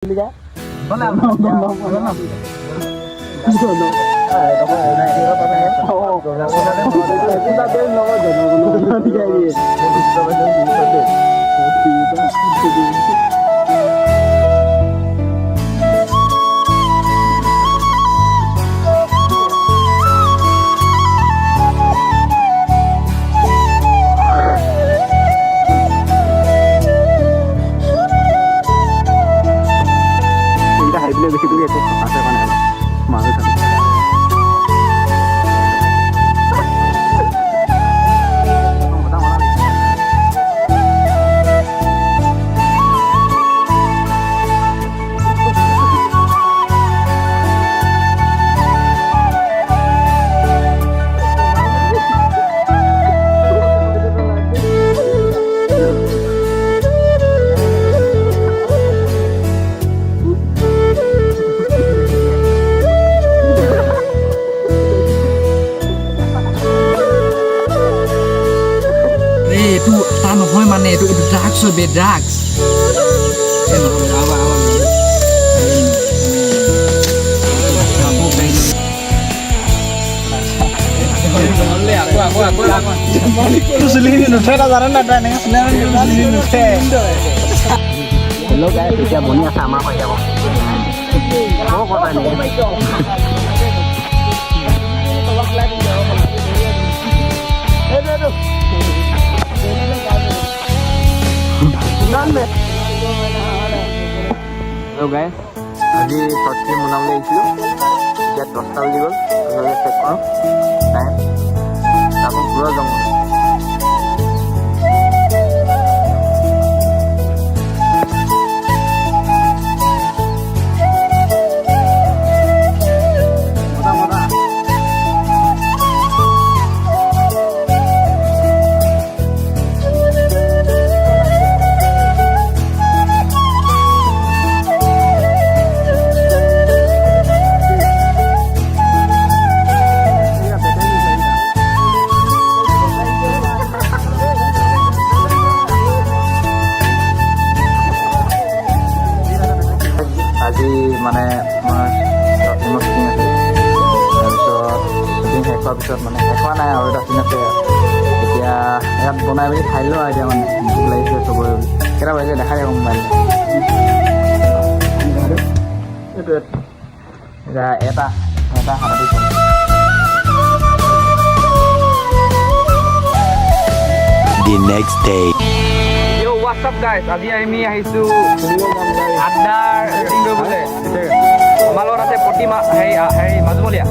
Itu tanah hoi mana itu drugs be drugs. Hello guys, kita punya sama apa ya? Oh, kota ini. Hello guys, আজি short film বনাবলৈ আহিছিলোঁ। এতিয়া 10টা বাজি গ'ল, আপোনালোকে চেক কৰক টাইম। আকৌ ঘূৰা যাম। আজি মানে আমাৰ শ্বপিং শ্বুটিং আছে, তাৰপিছত শ্বুটিং শেষ হোৱাৰ পিছত মানে শেষ হোৱা নাই আৰু এটা চিন আছে। এতিয়া ইয়াত বনাই মেলি খাই লওঁ এতিয়া মানে ভোক লাগিছে চবৰে। কেইটা বাজিছে দেখাই থাকোঁ মোবাইল। এইটো এতিয়া এটা 7:30। The next day. Yo, what's up guys? আজি আমি আহিছোঁ আড্ডাৰ শ্বুটিং কৰিবলৈ। আমাৰ লগত আছে প্ৰতিমা হেৰি মাজুমলীয়া।